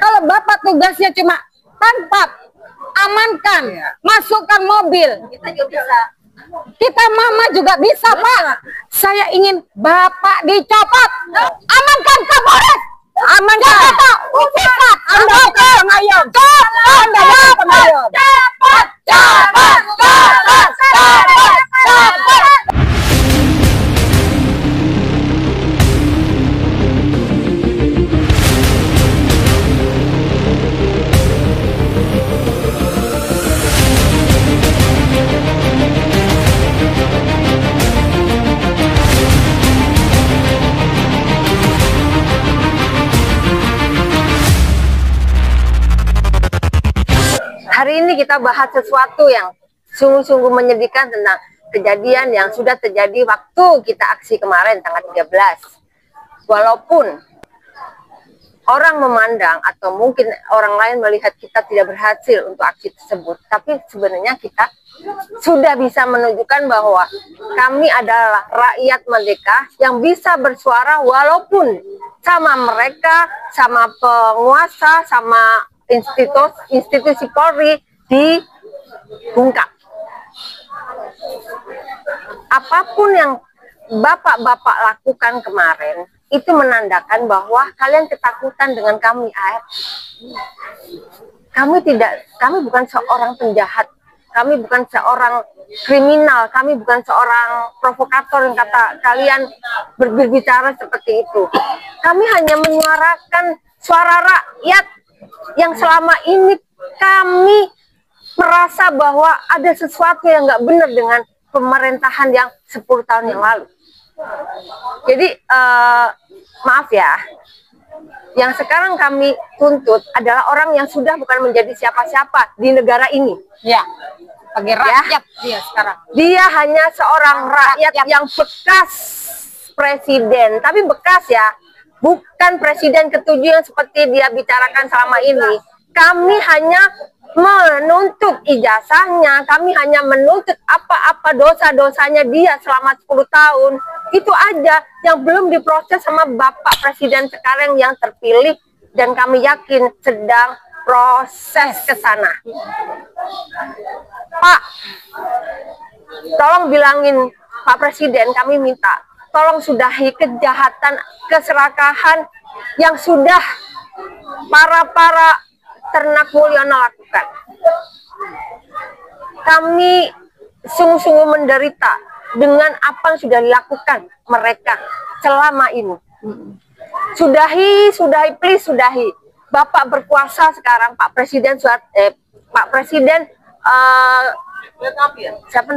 Kalau Bapak tugasnya cuma tangkap, amankan, masukkan mobil. Kita juga bisa. Kita mama juga bisa, Pak. Saya ingin Bapak dicopot. Amankan Kapolres. Amankan. Cepat. Anda bukan pengayom. Anda bukan pengayom. Cepat. Cepat. Cepat. Cepat. Cepat. Hari ini kita bahas sesuatu yang sungguh-sungguh menyedihkan tentang kejadian yang sudah terjadi waktu kita aksi kemarin tanggal 13. Walaupun orang memandang atau mungkin orang lain melihat kita tidak berhasil untuk aksi tersebut, tapi sebenarnya kita sudah bisa menunjukkan bahwa kami adalah rakyat merdeka yang bisa bersuara walaupun sama mereka, sama penguasa, sama institusi Polri dibungkam. Apapun yang bapak-bapak lakukan kemarin itu menandakan bahwa kalian ketakutan dengan kami, AF. Kami bukan seorang penjahat, kami bukan seorang kriminal, kami bukan seorang provokator yang kata kalian berbicara seperti itu. Kami hanya menyuarakan suara rakyat yang selama ini kami merasa bahwa ada sesuatu yang nggak benar dengan pemerintahan yang 10 tahun yang lalu. Jadi maaf ya, yang sekarang kami tuntut adalah orang yang sudah bukan menjadi siapa-siapa di negara ini. Ya, sebagai rakyat dia sekarang. Dia hanya seorang rakyat yang bekas presiden, tapi bekas ya. Bukan presiden ke-7 yang seperti dia bicarakan selama ini. Kami hanya menuntut ijazahnya, kami hanya menuntut apa-apa dosa-dosanya dia selama 10 tahun. Itu aja yang belum diproses sama Bapak Presiden sekarang yang terpilih, dan kami yakin sedang proses ke sana. Pak, tolong bilangin Pak Presiden, kami minta tolong sudahi kejahatan, keserakahan yang sudah para ternak Mulyono lakukan. Kami sungguh-sungguh menderita dengan apa yang sudah dilakukan mereka selama ini. Sudahi, please sudahi. Bapak berkuasa sekarang, Pak Presiden, siapa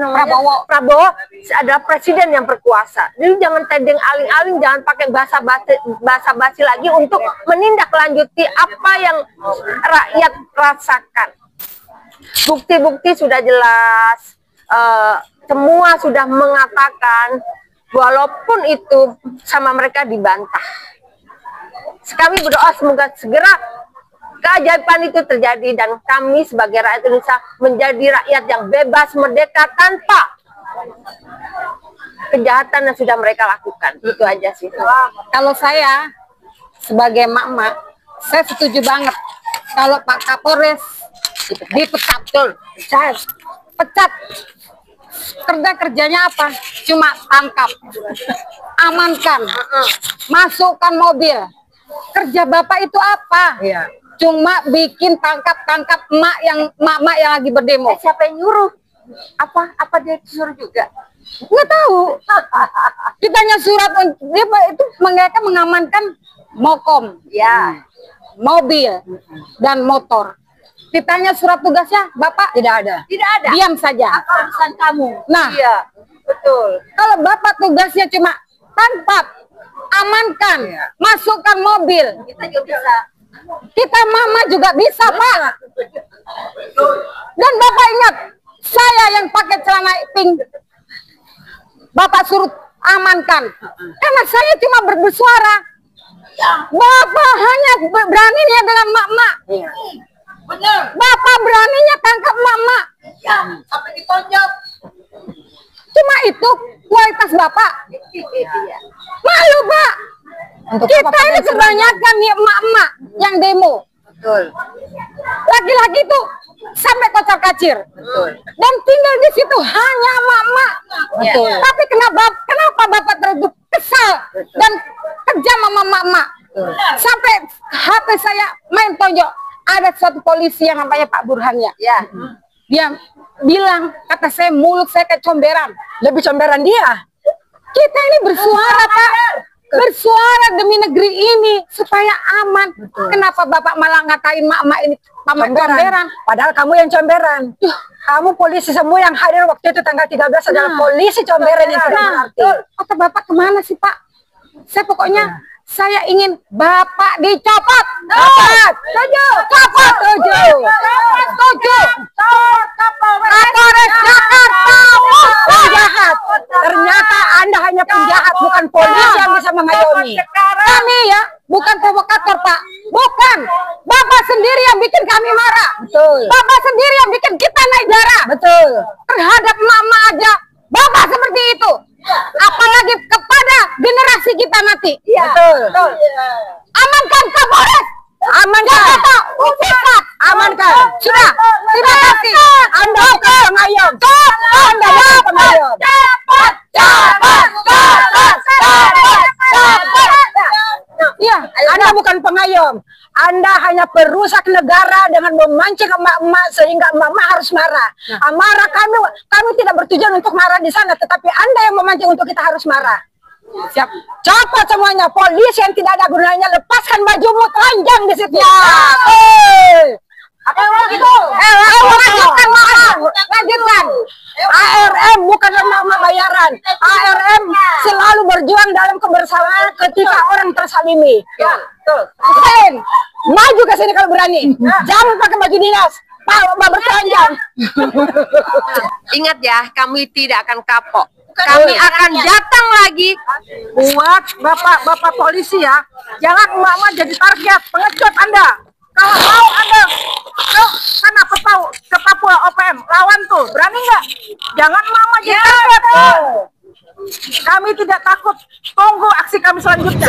namanya? Prabowo adalah presiden yang berkuasa. Jadi jangan tedeng aling-aling, jangan pakai bahasa basi lagi untuk menindaklanjuti apa yang rakyat rasakan. Bukti-bukti sudah jelas, semua sudah mengatakan, walaupun itu sama mereka dibantah. Kami berdoa semoga segera keajaiban itu terjadi dan kami sebagai rakyat Indonesia menjadi rakyat yang bebas, merdeka, tanpa kejahatan yang sudah mereka lakukan. Itu aja sih. Kalau saya sebagai mak-mak, saya setuju banget kalau Pak Kapolres dipecat. Saya pecat. Kerjanya apa? Cuma tangkap, amankan, masukkan mobil. Kerja Bapak itu apa? Iya. Cuma bikin tangkap mak-mak yang lagi berdemo. Siapa yang nyuruh? Apa dia disuruh juga? Nggak tahu. Ditanya surat, dia itu mereka mengamankan mokom, Ya, mobil dan motor. Ditanya surat tugasnya, Bapak tidak ada. tidak ada. Diam saja. Apa urusan kamu? Nah, Iya, betul. kalau Bapak tugasnya cuma tangkap, amankan, masukkan mobil. Kita juga bisa. Kita mama juga bisa, Pak. Dan Bapak ingat, saya yang pakai celana pink, Bapak suruh amankan. Karena saya cuma bersuara. Bapak hanya beraninya dengan mak-mak. Benar. Bapak beraninya tangkap mak-mak. Ya, sampai ditonjok. Cuma itu kualitas Bapak. Iya. Malu, Pak. Kita ini kebanyakan nih emak-emak yang demo. Betul. Laki-laki itu sampai kocar kacir. Betul. Dan tinggal di situ hanya mama. Betul. Tapi kenapa bapak terus kesal dan kejam sama mama? Sampai HP saya main tonjok. Ada suatu polisi yang namanya Pak Burhan ya. Dia bilang, kata saya, mulut saya kecomberan. Lebih comberan dia. Kita ini bersuara, Pak. Bersuara demi negeri ini supaya aman. Kenapa Bapak malah ngatain mak-mak ini comberan? Padahal kamu yang comberan. Kamu polisi semua yang hadir waktu itu tanggal 13 adalah polisi comberan yang tidak berarti. Kata Bapak kemana sih, Pak? Saya pokoknya saya ingin Bapak dicopot. Setuju. Copot. Setuju. Kapolres Jakarta penjahat. Ternyata Anda hanya penjahat, bukan polisi yang bisa mengayomi. Kami ya, bukan provokator, Pak. Bukan. Bapak sendiri yang bikin kami marah. Betul. Bapak sendiri yang bikin kita naik darah. Betul. Terhadap mama aja Bapak seperti itu. Apalagi kepada generasi kita nanti. Betul. Amankan Kapolres. Amankan. Amankan. Sudah. Terima kasih. Anda bukan pengayom. Anda bukan pengayom. Iya, Anda bukan pengayom. Anda hanya perusak negara dengan memancing emak-emak sehingga emak-emak harus marah. Marah kami tidak bertujuan untuk marah di sana, tetapi Anda yang memancing untuk kita harus marah. Siap. Copot semuanya, polisi yang tidak ada gunanya, lepaskan bajumu, telanjang di situ. Apa yang gitu? Lanjutkan. ARM bukan emak-emak bayaran. ARM selalu berjuang dalam kebersamaan ketika orang tersalimi. Hussein, maju ke sini kalau berani. Jangan pakai baju dinas. Pak bertelanjang. Ingat ya, kami tidak akan kapok. Kami akan datang lagi. Buat bapak polisi ya, jangan emak-emak jadi target pengecut Anda. Kalau mau Anda sana ke Papua OPM, lawan tuh, berani nggak? Jangan emak-emak jadi target. Kami tidak takut. Tunggu aksi kami selanjutnya.